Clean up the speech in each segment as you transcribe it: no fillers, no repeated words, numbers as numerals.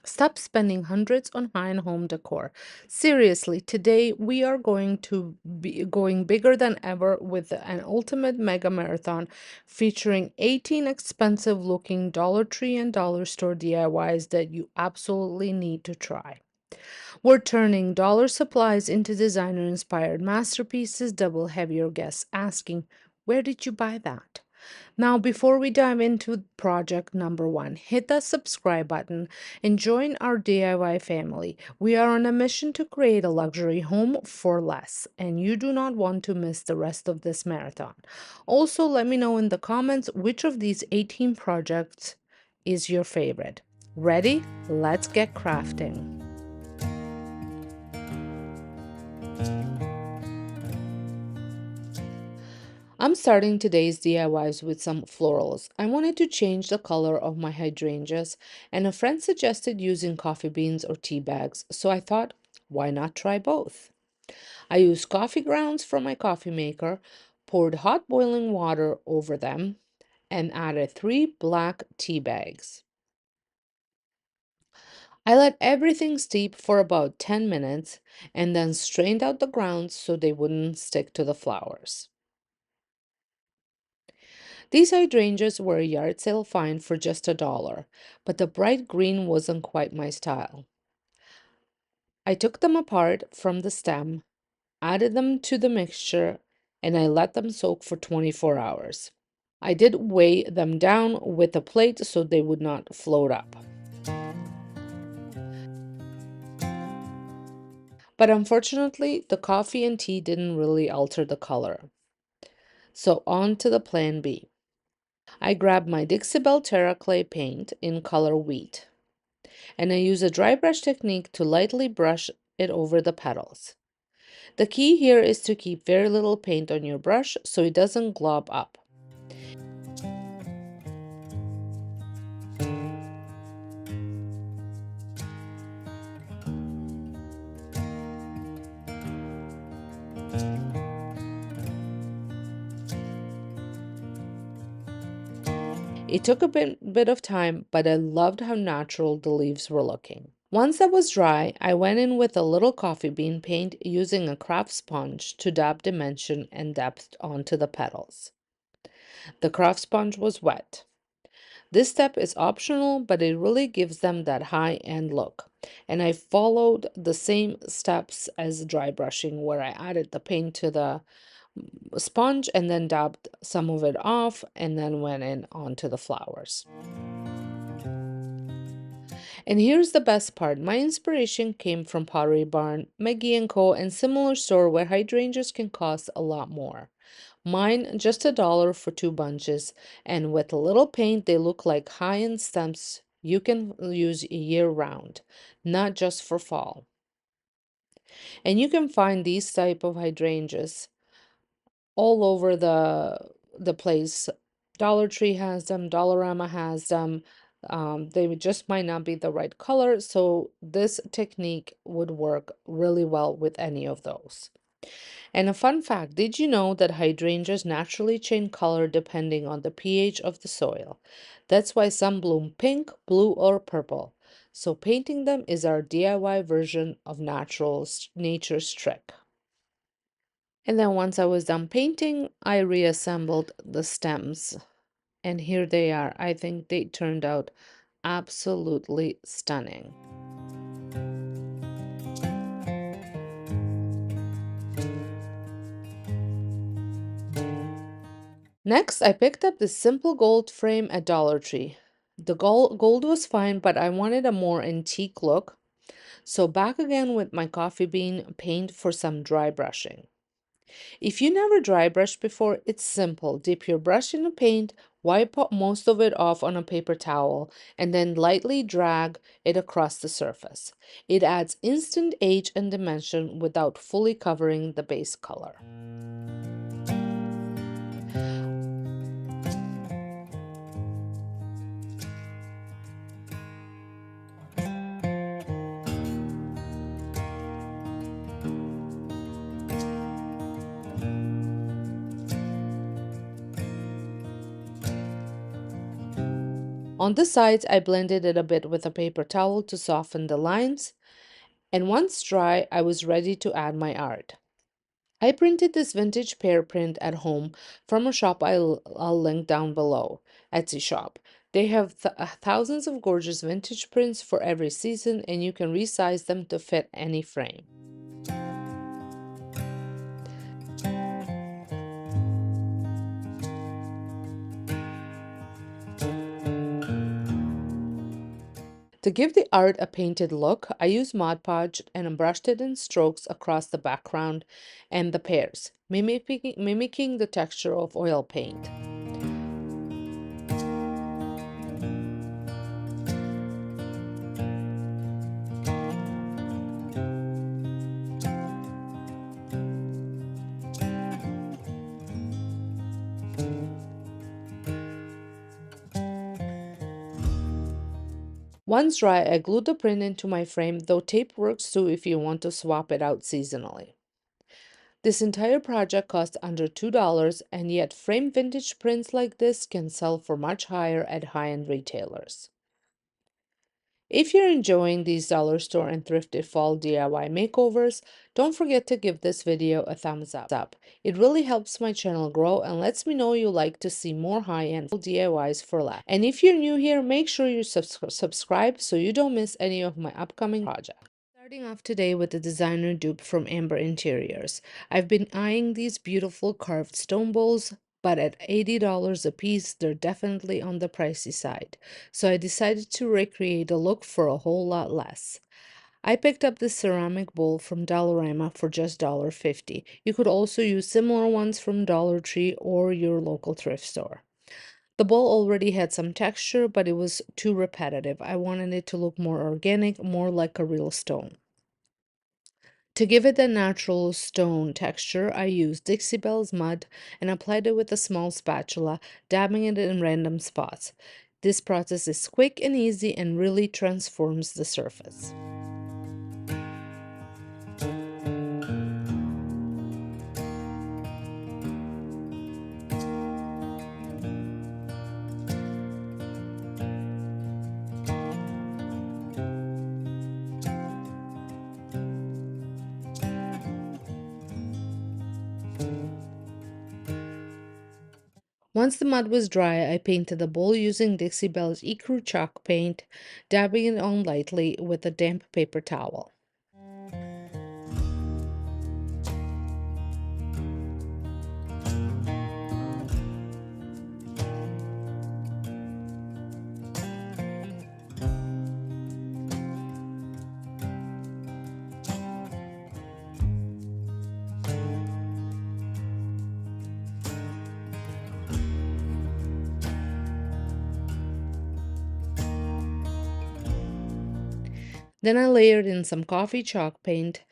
Stop spending hundreds on high-end home decor. Seriously, today we are going to be going bigger than ever with an ultimate mega marathon featuring 18 expensive looking Dollar Tree and Dollar Store DIYs that you absolutely need to try. We're turning dollar supplies into designer inspired masterpieces that will have your guests asking, "Where did you buy that?" Now, before we dive into project number one, hit that subscribe button and join our DIY family. We are on a mission to create a luxury home for less, and you do not want to miss the rest of this marathon. Also, let me know in the comments which of these 18 projects is your favorite. Ready? Let's get crafting. I'm starting today's DIYs with some florals. I wanted to change the color of my hydrangeas, and a friend suggested using coffee beans or tea bags, so I thought, why not try both? I used coffee grounds from my coffee maker, poured hot boiling water over them, and added 3 black tea bags. I let everything steep for about 10 minutes and then strained out the grounds so they wouldn't stick to the flowers. These hydrangeas were a yard sale find for just $1, but the bright green wasn't quite my style. I took them apart from the stem, added them to the mixture, and I let them soak for 24 hours. I did weigh them down with a plate so they would not float up. But unfortunately, the coffee and tea didn't really alter the color. So on to the plan B. I grabbed my Dixie Belle Terra clay paint in color wheat, and I use a dry brush technique to lightly brush it over the petals. The key here is to keep very little paint on your brush so it doesn't glob up. It took a bit of time, but I loved how natural the leaves were looking. Once that was dry, I went in with a little coffee bean paint using a craft sponge to dab dimension and depth onto the petals. The craft sponge was wet. This step is optional, but it really gives them that high-end look. And I followed the same steps as dry brushing, where I added the paint to the sponge and then dabbed some of it off and then went in onto the flowers. And here's the best part. My inspiration came from Pottery Barn, McGee and Co, and similar store where hydrangeas can cost a lot more. Mine just $1 for 2 bunches, and with a little paint, they look like high-end stems you can use year-round, not just for fall. And you can find these type of hydrangeas all over the place. Dollar Tree has them, Dollarama has them. They just might not be the right color, so this technique would work really well with any of those. And a fun fact, did you know that hydrangeas naturally change color depending on the pH of the soil? That's why some bloom pink, blue, or purple. So painting them is our DIY version of nature's trick. And then once I was done painting, I reassembled the stems. And here they are. I think they turned out absolutely stunning. Next, I picked up this simple gold frame at Dollar Tree. The gold was fine, but I wanted a more antique look. So back again with my coffee bean paint for some dry brushing. If you never dry brushed before, it's simple. Dip your brush in the paint, wipe most of it off on a paper towel, and then lightly drag it across the surface. It adds instant age and dimension without fully covering the base color. On the sides, I blended it a bit with a paper towel to soften the lines, and once dry, I was ready to add my art. I printed this vintage pear print at home from a shop I'll link down below, Etsy shop. They have thousands of gorgeous vintage prints for every season, and you can resize them to fit any frame. To give the art a painted look, I used Mod Podge and brushed it in strokes across the background and the pears, mimicking the texture of oil paint. Once dry, I glued the print into my frame, though tape works too if you want to swap it out seasonally. This entire project cost under $2, and yet framed vintage prints like this can sell for much higher at high-end retailers. If you're enjoying these dollar store and thrifted fall DIY makeovers, don't forget to give this video a thumbs up. It really helps my channel grow and lets me know you like to see more high-end DIYs for less. And if you're new here, make sure you subscribe so you don't miss any of my upcoming projects. Starting off today with the designer dupe from Amber Interiors. I've been eyeing these beautiful carved stone bowls, but at $80 a piece, they're definitely on the pricey side. So I decided to recreate the look for a whole lot less. I picked up this ceramic bowl from Dollarama for just $1.50. You could also use similar ones from Dollar Tree or your local thrift store. The bowl already had some texture, but it was too repetitive. I wanted it to look more organic, more like a real stone. To give it a natural stone texture, I used Dixie Belle's mud and applied it with a small spatula, dabbing it in random spots. This process is quick and easy and really transforms the surface. Once the mud was dry, I painted the bowl using Dixie Belle's Ecru chalk paint, dabbing it on lightly with a damp paper towel. Then I layered in some coffee chalk paint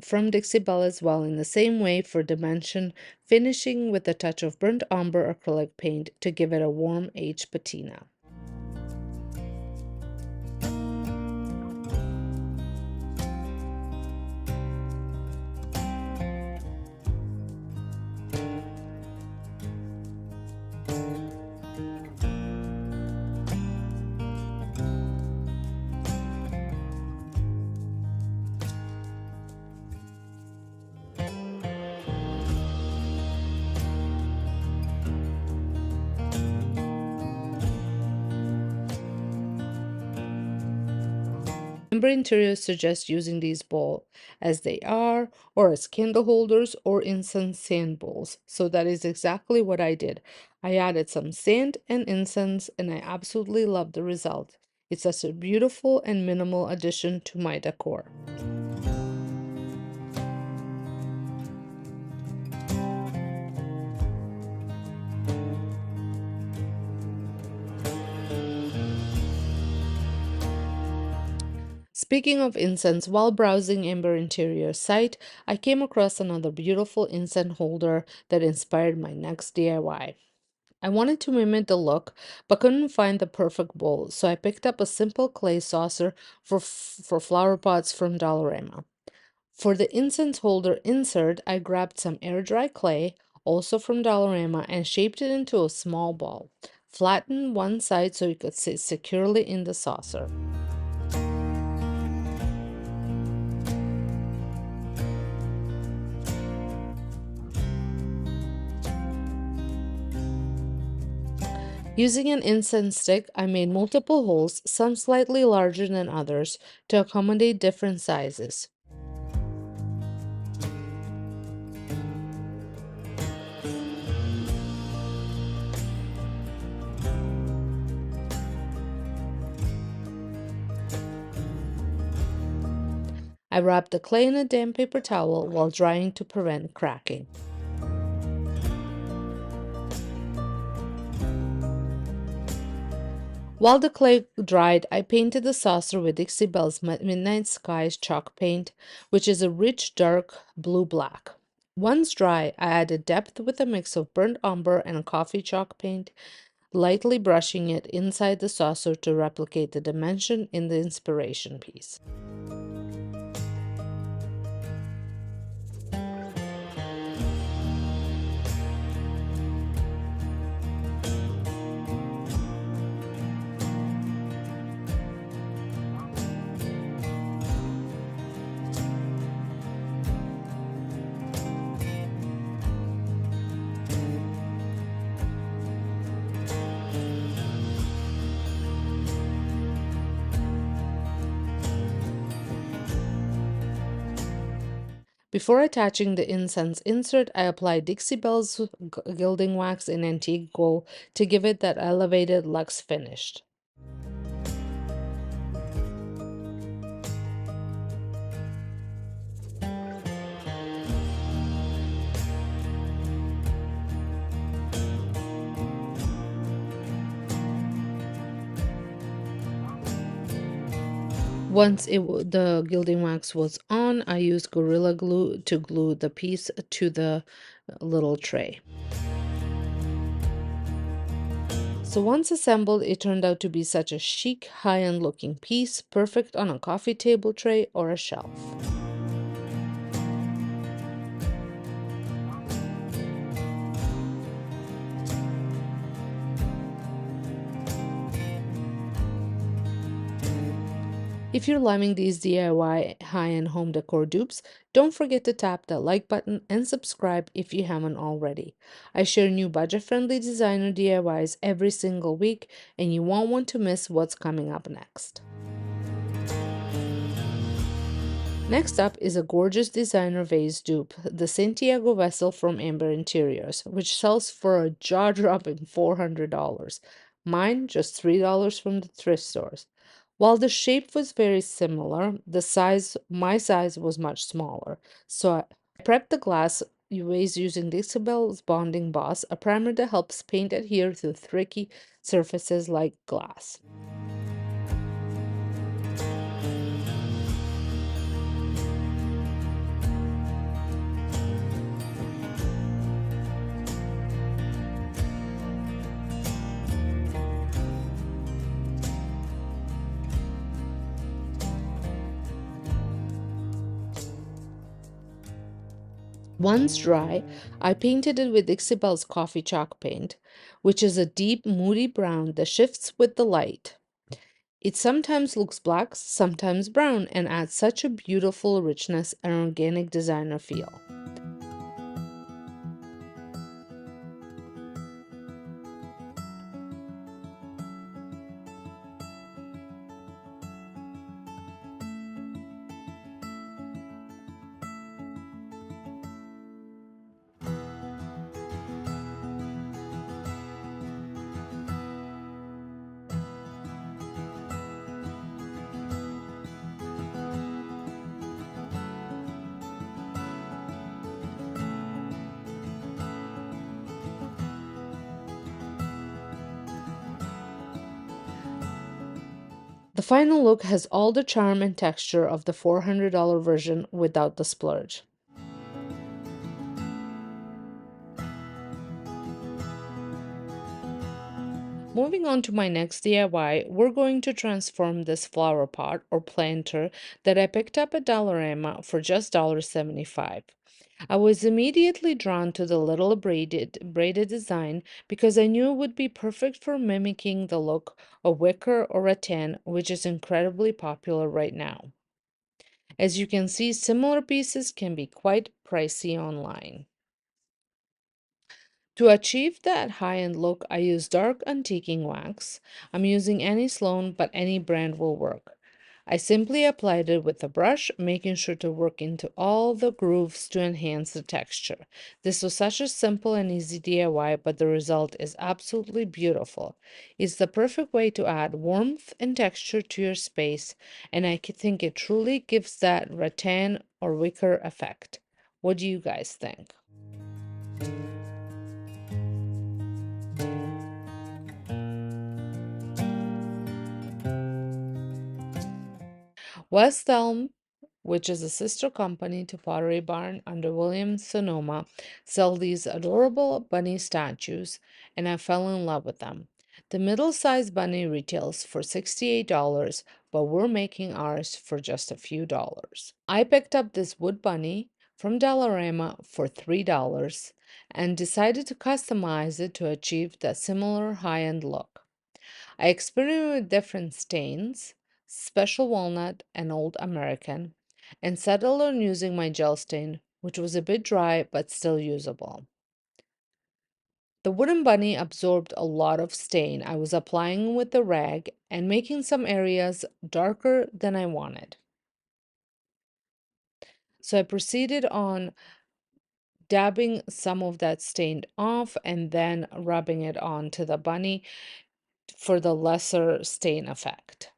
from Dixie Belle as well in the same way for dimension, finishing with a touch of burnt umber acrylic paint to give it a warm aged patina. Amber Interiors suggests using these bowls as they are, or as candle holders or incense sand bowls. So that is exactly what I did. I added some sand and incense, and I absolutely love the result. It's such a beautiful and minimal addition to my decor. Speaking of incense, while browsing Amber Interior's site, I came across another beautiful incense holder that inspired my next DIY. I wanted to mimic the look, but couldn't find the perfect bowl, so I picked up a simple clay saucer for flower pots from Dollarama. For the incense holder insert, I grabbed some air dry clay, also from Dollarama, and shaped it into a small ball. Flatten one side so it could sit securely in the saucer. Using an incense stick, I made multiple holes, some slightly larger than others, to accommodate different sizes. I wrapped the clay in a damp paper towel while drying to prevent cracking. While the clay dried, I painted the saucer with Dixie Belle's Midnight Skies chalk paint, which is a rich dark blue-black. Once dry, I added depth with a mix of burnt umber and coffee chalk paint, lightly brushing it inside the saucer to replicate the dimension in the inspiration piece. Before attaching the incense insert, I applied Dixie Belle's gilding wax in antique gold to give it that elevated luxe finish. Once the gilding wax was on, I used Gorilla Glue to glue the piece to the little tray. So once assembled, it turned out to be such a chic, high-end looking piece, perfect on a coffee table tray or a shelf. If you're loving these DIY high-end home decor dupes, don't forget to tap that like button and subscribe if you haven't already. I share new budget-friendly designer DIYs every single week, and you won't want to miss what's coming up next. Next up is a gorgeous designer vase dupe, the Santiago Vessel from Amber Interiors, which sells for a jaw-dropping $400. Mine just $3 from the thrift stores. While the shape was very similar, my size was much smaller. So I prepped the glass vase using Disabel's Bonding Boss, a primer that helps paint adhere to tricky surfaces like glass. Once dry, I painted it with Ixabel's coffee chalk paint, which is a deep, moody brown that shifts with the light. It sometimes looks black, sometimes brown, and adds such a beautiful richness and organic designer feel. The final look has all the charm and texture of the $400 version without the splurge. Moving on to my next DIY, we're going to transform this flower pot or planter that I picked up at Dollarama for just $1.75. I was immediately drawn to the little braided design because I knew it would be perfect for mimicking the look of wicker or rattan, which is incredibly popular right now. As you can see, similar pieces can be quite pricey online. To achieve that high-end look, I use dark antiquing wax. I'm using any Sloan, but any brand will work. I simply applied it with a brush, making sure to work into all the grooves to enhance the texture. This was such a simple and easy DIY, but the result is absolutely beautiful. It's the perfect way to add warmth and texture to your space, and think it truly gives that rattan or wicker effect. What do you guys think? West Elm, which is a sister company to Pottery Barn under William Sonoma, sell these adorable bunny statues, and I fell in love with them. The middle-sized bunny retails for $68, but we're making ours for just a few dollars. I picked up this wood bunny from Dollarama for $3 and decided to customize it to achieve that similar high-end look. I experimented with different stains, special walnut and old American, and settled on using my gel stain, which was a bit dry but still usable. The wooden bunny absorbed a lot of stain I was applying with the rag and making some areas darker than I wanted. So I proceeded on dabbing some of that stain off and then rubbing it onto the bunny for the lesser stain effect.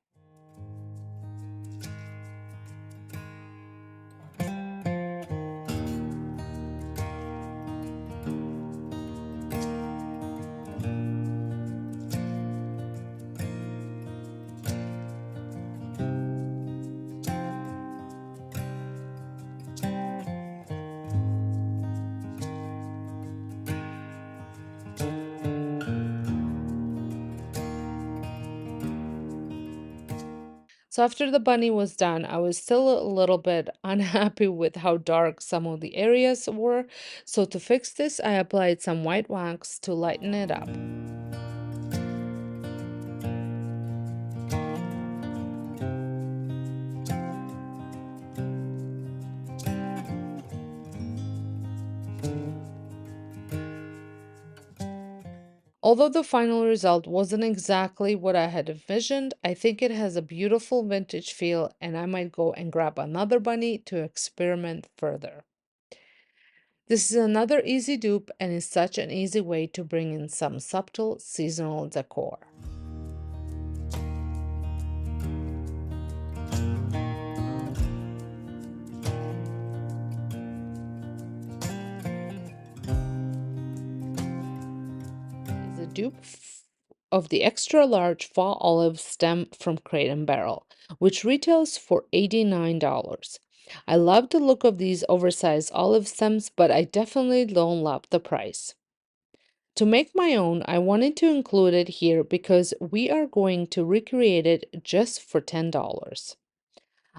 So after the bunny was done, I was still a little bit unhappy with how dark some of the areas were. So to fix this, I applied some white wax to lighten it up. Although the final result wasn't exactly what I had envisioned, I think it has a beautiful vintage feel and I might go and grab another bunny to experiment further. This is another easy dupe and is such an easy way to bring in some subtle seasonal decor. Is a of the extra large fall olive stem from Crate and Barrel, which retails for $89. I love the look of these oversized olive stems, but I definitely don't love the price. To make my own, I wanted to include it here because we are going to recreate it just for $10.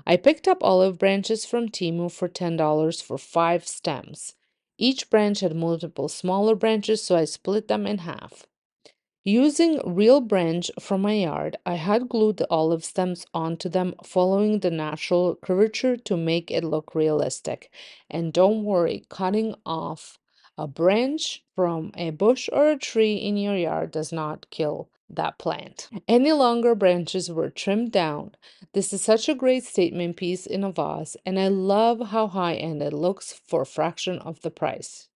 I picked up olive branches from Temu for $10 for 5 stems. Each branch had multiple smaller branches, so I split them in half. Using real branch from my yard, I had glued the olive stems onto them, following the natural curvature to make it look realistic. And don't worry, cutting off a branch from a bush or a tree in your yard does not kill that plant. Any longer branches were trimmed down. This is such a great statement piece in a vase, and I love how high-end it looks for a fraction of the price.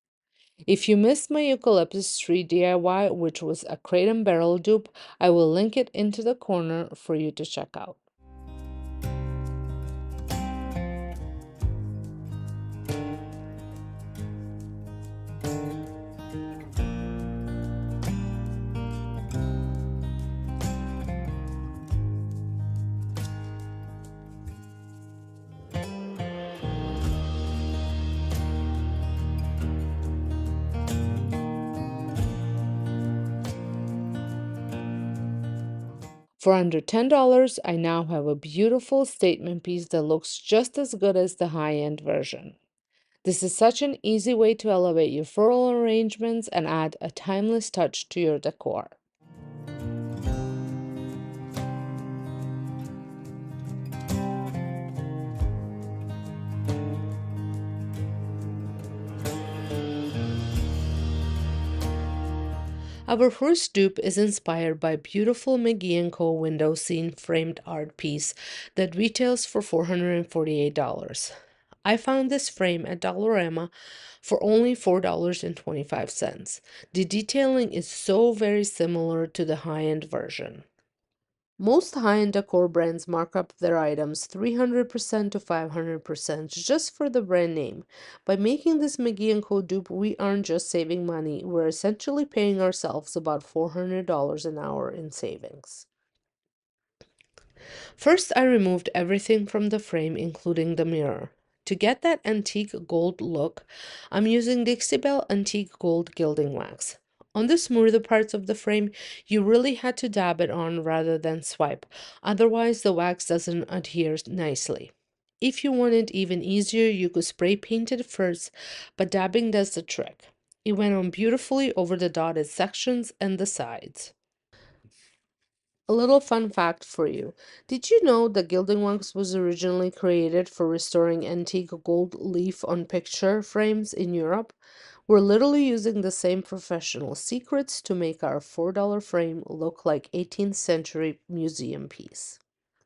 If you missed my eucalyptus tree DIY, which was a Crate and Barrel dupe, I will link it into the corner for you to check out. For under $10, I now have a beautiful statement piece that looks just as good as the high-end version. This is such an easy way to elevate your floral arrangements and add a timeless touch to your decor. Our first dupe is inspired by beautiful McGee and Co window scene framed art piece that retails for $448. I found this frame at Dollarama for only $4.25. The detailing is so very similar to the high-end version. Most high-end decor brands mark up their items 300% to 500% just for the brand name. By making this McGee and Co dupe, we aren't just saving money, we're essentially paying ourselves about $400 an hour in savings. First, I removed everything from the frame, including the mirror. To get that antique gold look, I'm using Dixie Belle Antique Gold Gilding Wax. On the smoother parts of the frame, you really had to dab it on rather than swipe, otherwise the wax doesn't adhere nicely. If you want it even easier, you could spray paint it first, but dabbing does the trick. It went on beautifully over the dotted sections and the sides. A little fun fact for you. Did you know that gilding wax was originally created for restoring antique gold leaf on picture frames in Europe? We're literally using the same professional secrets to make our $4 frame look like 18th century museum piece.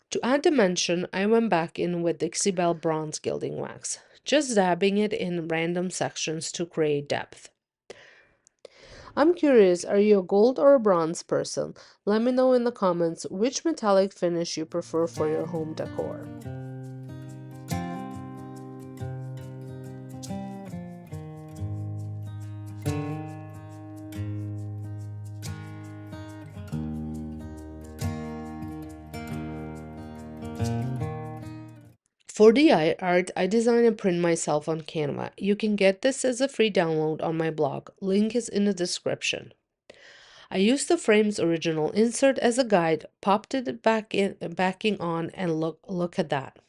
To add dimension, I went back in with Dixie Belle Bronze Gilding Wax, just dabbing it in random sections to create depth. I'm curious, are you a gold or a bronze person? Let me know in the comments which metallic finish you prefer for your home decor. For the art, I designed a print myself on Canva. You can get this as a free download on my blog. Link is in the description. I used the frame's original insert as a guide, popped it backing on, and look at that.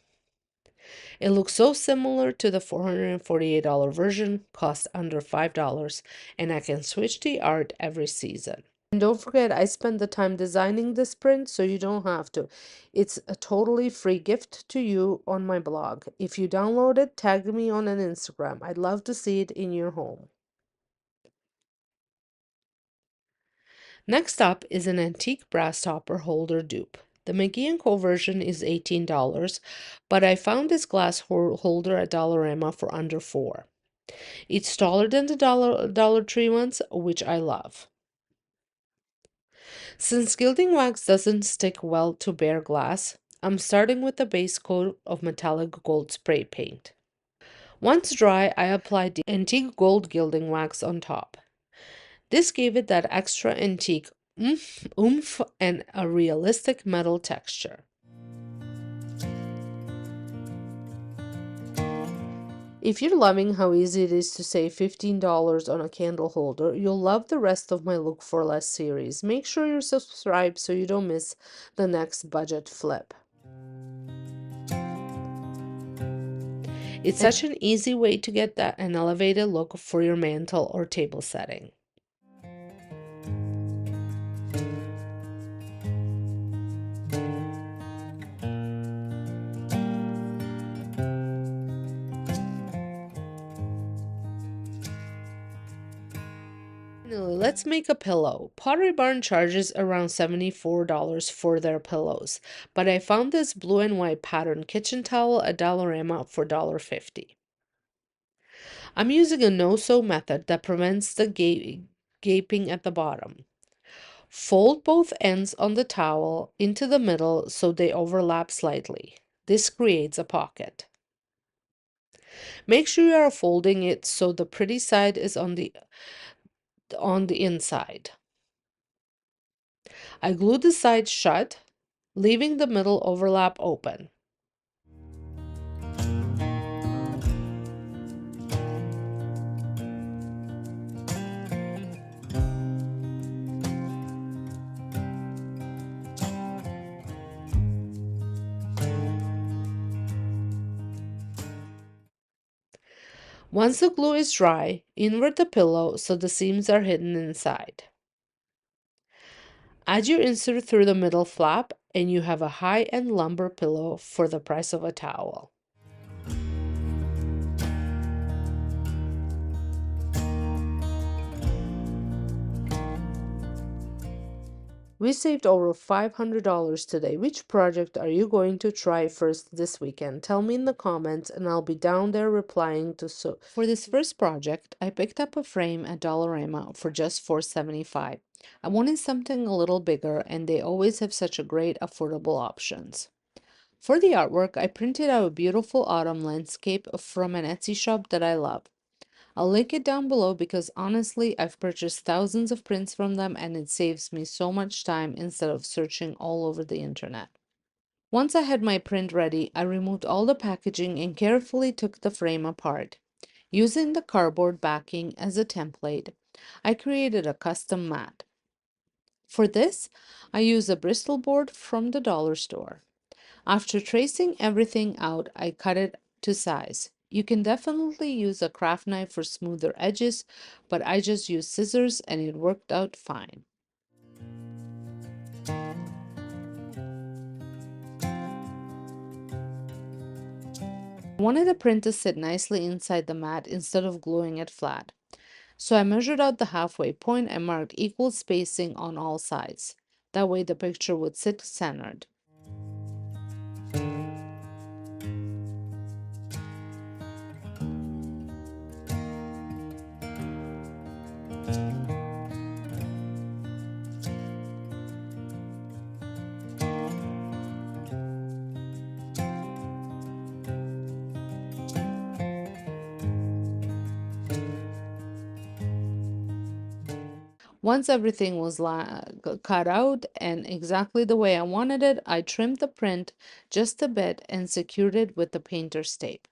It looks so similar to the $448 version, cost under $5, and I can switch the art every season. And don't forget, I spent the time designing this print, so you don't have to. It's a totally free gift to you on my blog. If you download it, tag me on an Instagram. I'd love to see it in your home. Next up is an antique brass topper holder dupe. The McGee and Co version is $18, but I found this glass holder at Dollarama for under $4. It's taller than the Dollar Tree ones, which I love. Since gilding wax doesn't stick well to bare glass, I'm starting with a base coat of metallic gold spray paint. Once dry, I applied the antique gold gilding wax on top. This gave it that extra antique oomph and a realistic metal texture. If you're loving how easy it is to save $15 on a candle holder, you'll love the rest of my Look for Less series. Make sure you're subscribed so you don't miss the next budget flip. It's such an easy way to get an elevated look for your mantle or table setting. Finally, let's make a pillow. Pottery Barn charges around $74 for their pillows, but I found this blue and white pattern kitchen towel at Dollarama for $1.50. I'm using a no-sew method that prevents the gaping at the bottom. Fold both ends on the towel into the middle so they overlap slightly. This creates a pocket. Make sure you are folding it so the pretty side is on the inside. I glued the sides shut, leaving the middle overlap open. Once the glue is dry, invert the pillow so the seams are hidden inside. Add your insert through the middle flap, and you have a high-end lumber pillow for the price of a towel. We saved over $500 today. Which project are you going to try first this weekend? Tell me in the comments and I'll be down there replying to so. For this first project, I picked up a frame at Dollarama for just $4.75. I wanted something a little bigger and they always have such a great affordable options. For the artwork, I printed out a beautiful autumn landscape from an Etsy shop that I love. I'll link it down below because honestly, I've purchased thousands of prints from them and it saves me so much time instead of searching all over the internet. Once I had my print ready, I removed all the packaging and carefully took the frame apart. Using the cardboard backing as a template, I created a custom mat. For this, I used a Bristol board from the dollar store. After tracing everything out, I cut it to size. You can definitely use a craft knife for smoother edges, but I just used scissors and it worked out fine. I wanted the print to sit nicely inside the mat instead of gluing it flat. So I measured out the halfway point and marked equal spacing on all sides. That way the picture would sit centered. Once everything was cut out and exactly the way I wanted it, I trimmed the print just a bit and secured it with the painter's tape.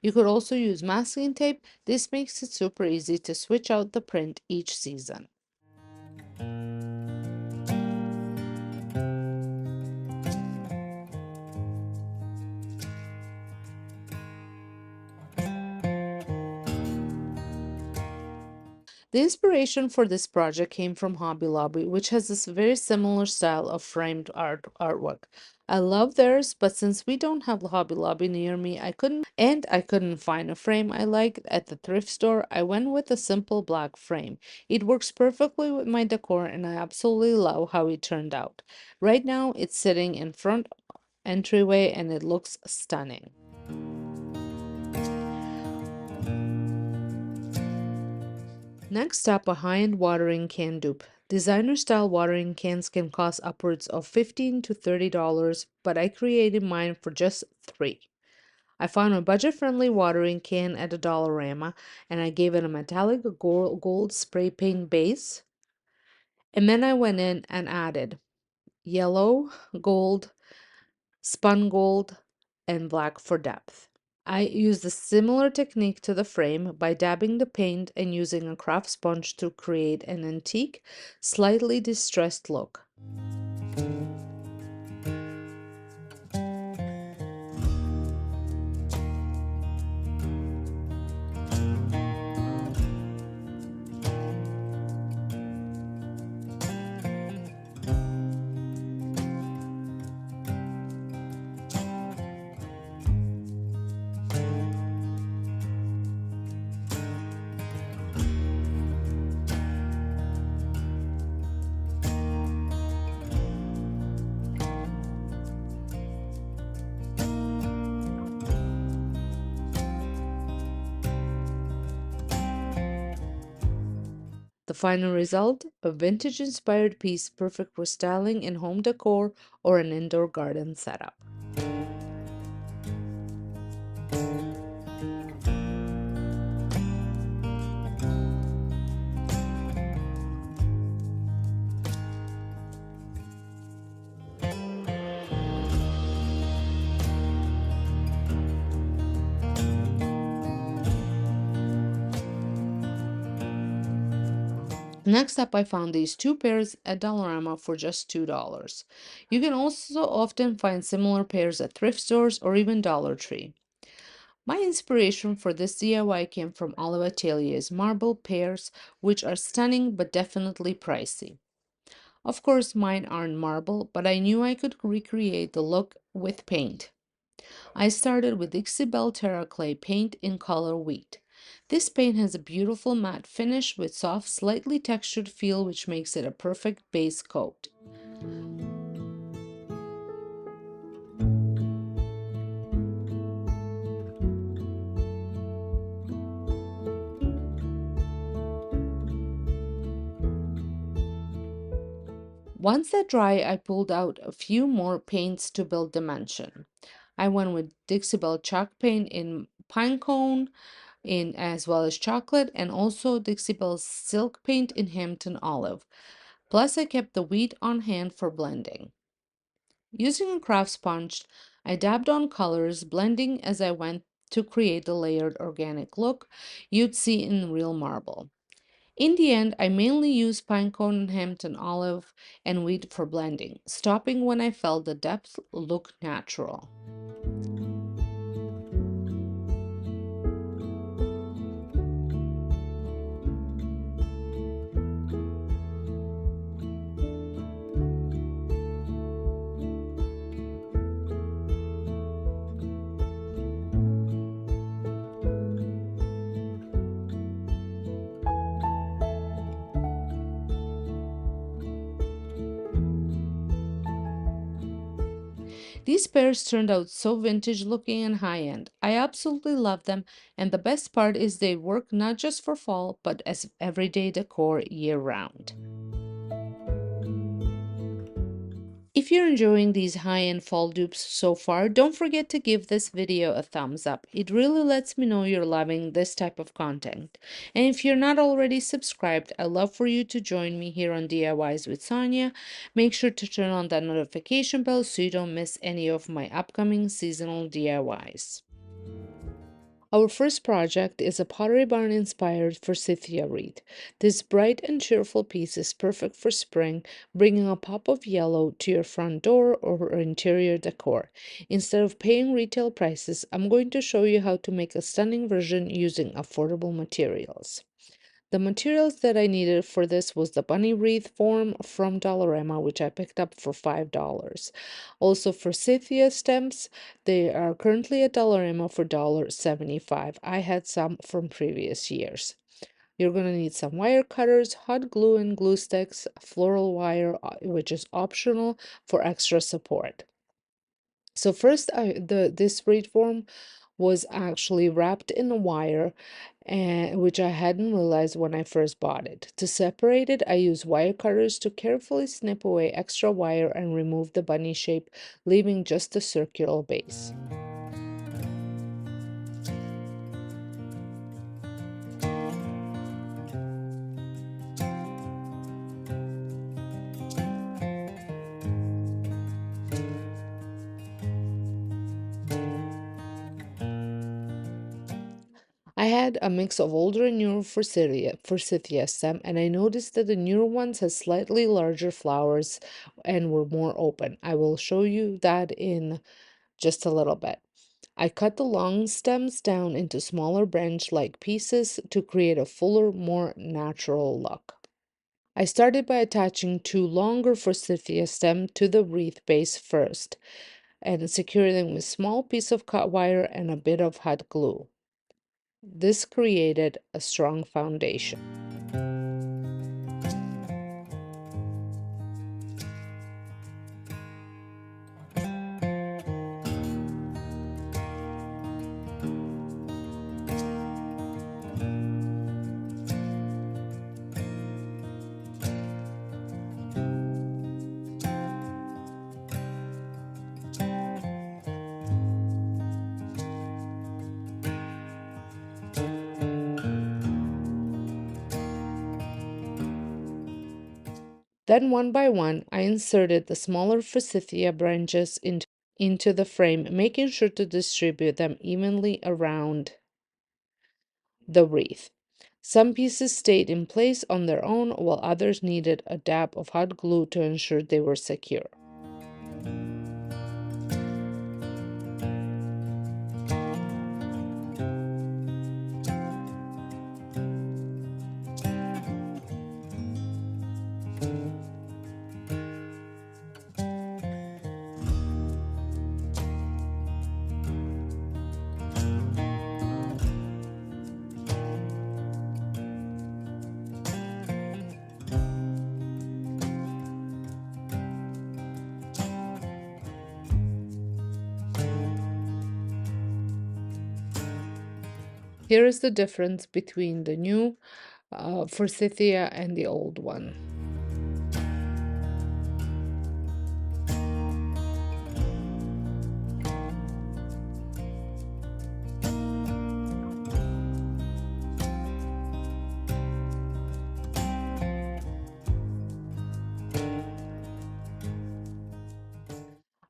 You could also use masking tape. This makes it super easy to switch out the print each season. The inspiration for this project came from Hobby Lobby, which has this very similar style of framed artwork. I love theirs, but since we don't have Hobby Lobby near me, I couldn't find a frame I liked at the thrift store. I went with a simple black frame. It works perfectly with my decor and I absolutely love how it turned out. Right now, it's sitting in front entryway and it looks stunning. Next up, a high-end watering can dupe. Designer style watering cans can cost upwards of $15 to $30, but I created mine for just $3. I found a budget-friendly watering can at a Dollarama and I gave it a metallic gold spray paint base. And then I went in and added yellow, gold, spun gold, and black for depth. I used a similar technique to the frame by dabbing the paint and using a craft sponge to create an antique, slightly distressed look. The final result, a vintage inspired piece perfect for styling in home decor or an indoor garden setup. Next up, I found these two pairs at Dollarama for just $2. You can also often find similar pairs at thrift stores or even Dollar Tree. My inspiration for this DIY came from Olive Atelier's marble pears, which are stunning but definitely pricey. Of course, mine aren't marble, but I knew I could recreate the look with paint. I started with Dixie Belle Terra Clay paint in color wheat. This paint has a beautiful matte finish with soft, slightly textured feel, which makes it a perfect base coat. Once that dry, I pulled out a few more paints to build dimension. I went with Dixie Belle chalk paint in pinecone, in as well as chocolate, and also Dixie Belle's silk paint in Hampton olive. Plus, I kept the wheat on hand for blending. Using a craft sponge, I dabbed on colors, blending as I went to create the layered organic look you'd see in real marble. In the end, I mainly used pinecone and Hampton olive and wheat for blending, stopping when I felt the depth look natural. These pears turned out so vintage looking and high end. I absolutely love them, and the best part is they work not just for fall, but as everyday decor year round. If you're enjoying these high-end fall dupes so far, don't forget to give this video a thumbs up. It really lets me know you're loving this type of content. And if you're not already subscribed, I'd love for you to join me here on DIYs with Sonja. Make sure to turn on that notification bell so you don't miss any of my upcoming seasonal DIYs. Our first project is a Pottery Barn inspired Forsythia Wreath. This bright and cheerful piece is perfect for spring, bringing a pop of yellow to your front door or interior decor. Instead of paying retail prices, I'm going to show you how to make a stunning version using affordable materials. The materials that I needed for this was the bunny wreath form from Dollarama, which I picked up for $5. Also, forsythia stems, they are currently at Dollarama for $1.75. I had some from previous years. You're going to need some wire cutters, hot glue and glue sticks, floral wire, which is optional for extra support. So first, this wreath form was actually wrapped in a wire, and which I hadn't realized when I first bought it. To separate it, I used wire cutters to carefully snip away extra wire and remove the bunny shape, leaving just a circular base. I had a mix of older and newer forsythia stem, and I noticed that the newer ones had slightly larger flowers and were more open. I will show you that in just a little bit. I cut the long stems down into smaller branch-like pieces to create a fuller, more natural look. I started by attaching two longer forsythia stems to the wreath base first and securing them with small piece of cut wire and a bit of hot glue. This created a strong foundation. Then one by one, I inserted the smaller forsythia branches into the frame, making sure to distribute them evenly around the wreath. Some pieces stayed in place on their own, while others needed a dab of hot glue to ensure they were secure. Here is the difference between the new Forsythia and the old one.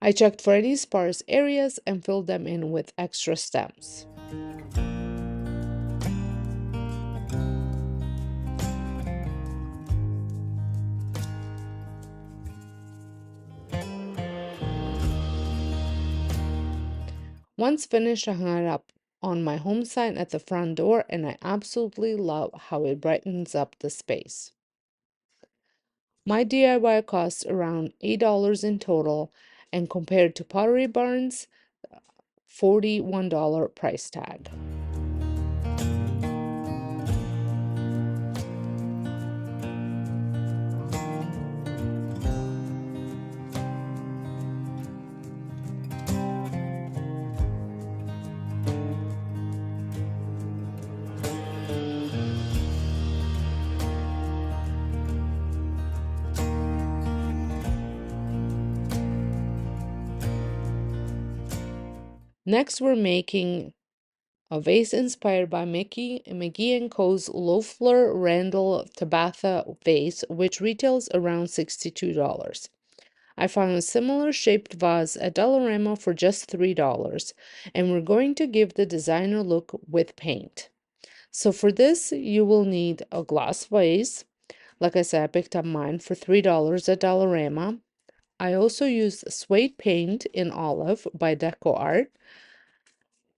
I checked for any sparse areas and filled them in with extra stems. Once finished, I hung it up on my home sign at the front door, and I absolutely love how it brightens up the space. My DIY cost around $8 in total, and compared to Pottery Barn's $41 price tag. Next, we're making a vase inspired by McGee and Co's Loeffler Randall Tabitha vase, which retails around $62. I found a similar shaped vase at Dollarama for just $3, and we're going to give the designer look with paint. So for this, you will need a glass vase. Like I said, I picked up mine for $3 at Dollarama. I also used suede paint in olive by Decor,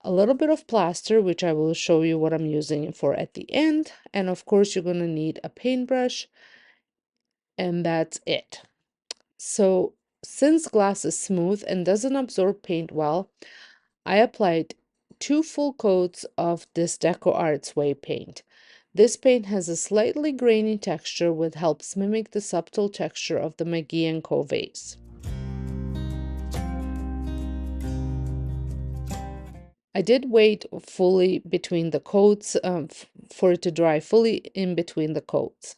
a little bit of plaster, which I will show you what I'm using it for at the end, and of course you're going to need a paintbrush, and that's it. So since glass is smooth and doesn't absorb paint well, I applied 2 full coats of this Decor suede paint. This paint has a slightly grainy texture which helps mimic the subtle texture of the McGee and Co vase. I did wait fully between the coats for it to dry fully in between the coats.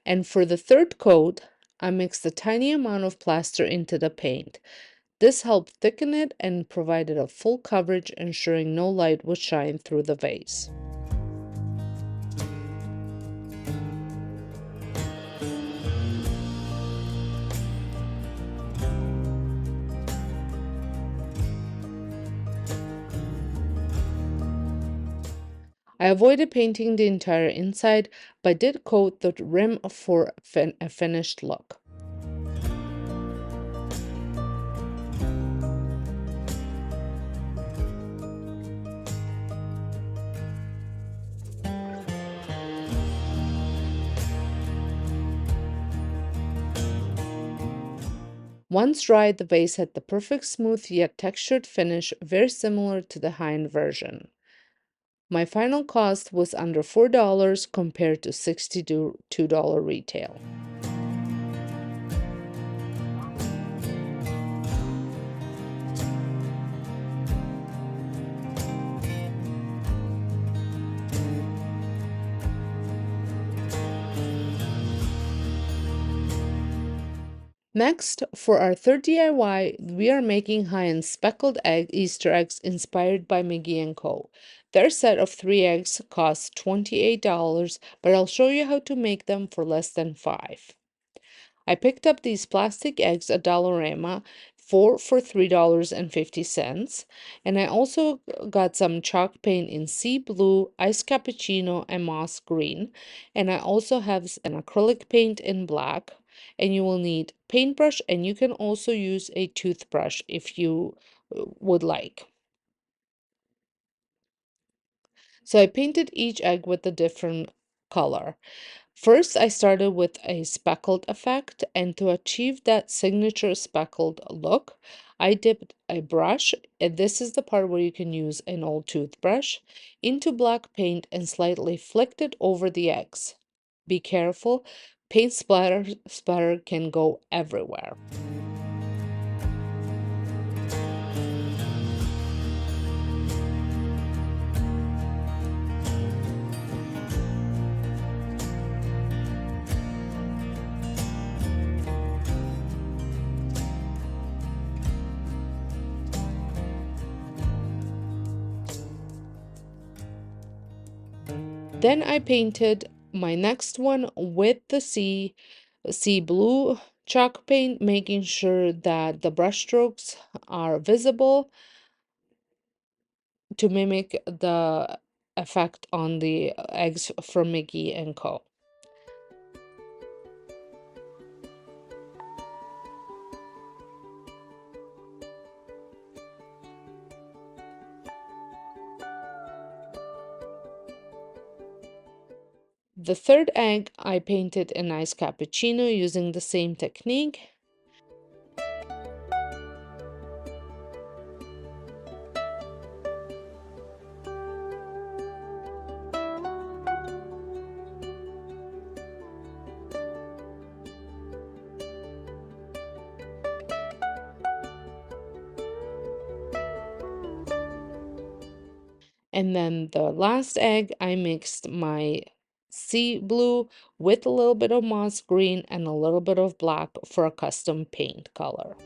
And for the third coat, I mixed a tiny amount of plaster into the paint. This helped thicken it and provided a full coverage, ensuring no light would shine through the vase. I avoided painting the entire inside, but did coat the rim for a finished look. Once dried, the vase had the perfect smooth yet textured finish, very similar to the high-end version. My final cost was under $4 compared to $62 retail. Next, for our third DIY, we are making high-end speckled egg Easter eggs inspired by McGee and Co. Their set of 3 eggs costs $28, but I'll show you how to make them for less than $5. I picked up these plastic eggs at Dollarama for $3.50, and I also got some chalk paint in sea blue, ice cappuccino, and moss green, and I also have an acrylic paint in black. And you will need paintbrush, and you can also use a toothbrush if you would like. So I painted each egg with a different color. First, I started with a speckled effect, and to achieve that signature speckled look, I dipped a brush, and this is the part where you can use an old toothbrush, into black paint and slightly flicked it over the eggs. Be careful, paint splatter can go everywhere. Then I painted my next one with the sea blue chalk paint, making sure that the brush strokes are visible to mimic the effect on the eggs from McGee and Co. The third egg, I painted a nice cappuccino using the same technique. And then the last egg, I mixed my sea blue with a little bit of moss green and a little bit of black for a custom paint color.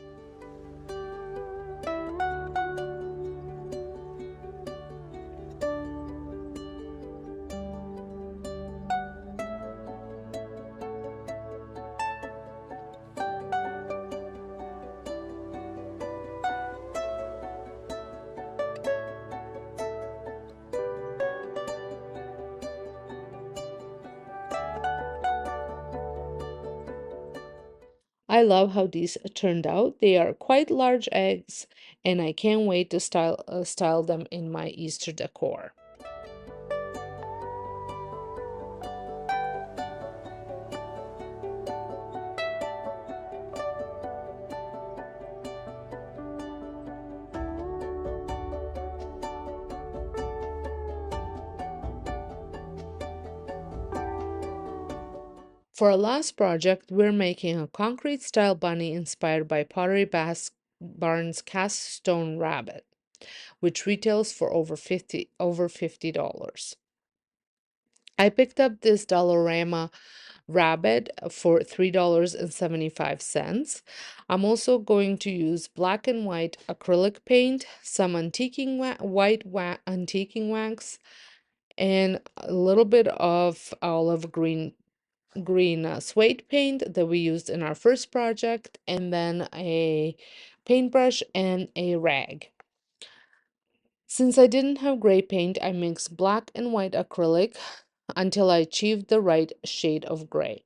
I love how these turned out. They are quite large eggs, and I can't wait to style them in my Easter decor. For our last project, we're making a concrete style bunny inspired by Barn's cast stone rabbit, which retails for over $50. I picked up this Dollarama rabbit for $3.75. I'm also going to use black and white acrylic paint, some antiquing wax, and a little bit of olive green suede paint that we used in our first project, and then a paintbrush and a rag. Since I didn't have gray paint, I mixed black and white acrylic until I achieved the right shade of gray.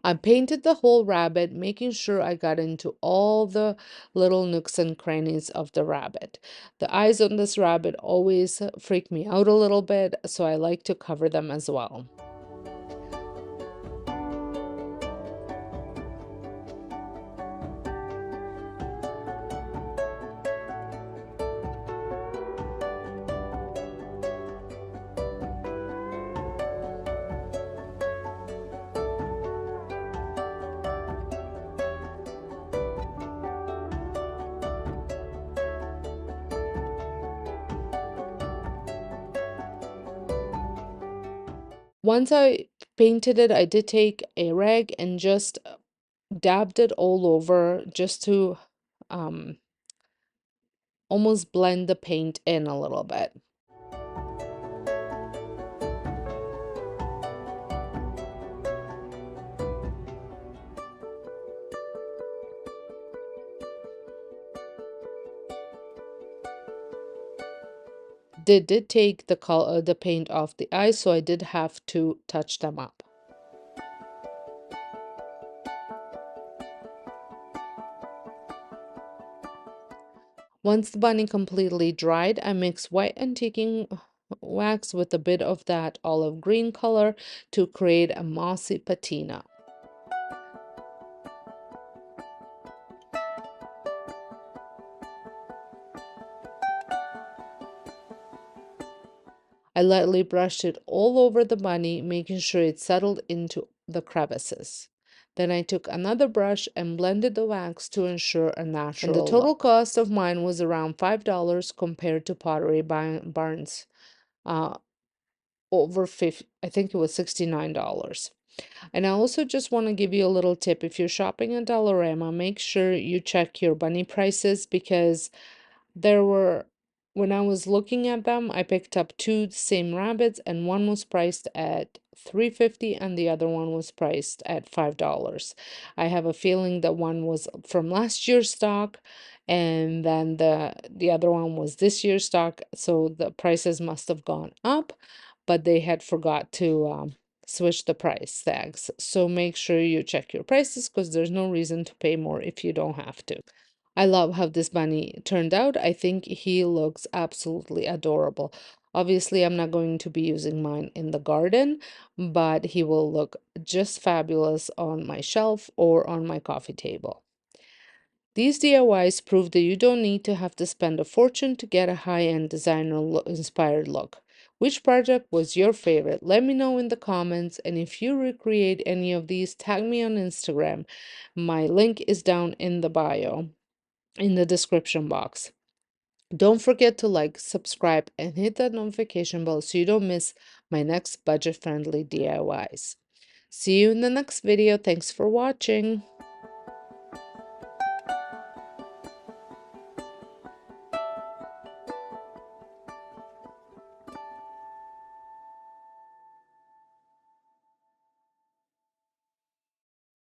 I painted the whole rabbit, making sure I got into all the little nooks and crannies of the rabbit. The eyes on this rabbit always freak me out a little bit, so I like to cover them as well. Once I painted it, I did take a rag and just dabbed it all over just to um, almost blend the paint in a little bit. Did take the paint off the eyes, so I did have to touch them up. Once the bunny completely dried, I mixed white antiquing wax with a bit of that olive green color to create a mossy patina. I lightly brushed it all over the bunny, making sure it settled into the crevices. Then I took another brush and blended the wax to ensure a natural look. And the total cost of mine was around $5 compared to Barn's uh, over 50, I think it was $69. And I also just want to give you a little tip. If you're shopping at Dollarama, make sure you check your bunny prices because there were When I was looking at them, I picked up two same rabbits, and one was priced at $3.50 and the other one was priced at $5. I have a feeling that one was from last year's stock and then the other one was this year's stock, so the prices must have gone up, but they had forgot to switch the price tags. So make sure you check your prices because there's no reason to pay more if you don't have to. I love how this bunny turned out. I think he looks absolutely adorable. Obviously, I'm not going to be using mine in the garden, but he will look just fabulous on my shelf or on my coffee table. These DIYs prove that you don't need to have to spend a fortune to get a high-end designer inspired look. Which project was your favorite? Let me know in the comments, and if you recreate any of these, tag me on Instagram. My link is down in the bio, in the description box. Don't forget to like, subscribe, and hit that notification bell so you don't miss my next budget-friendly DIYs. See you in the next video. Thanks for watching.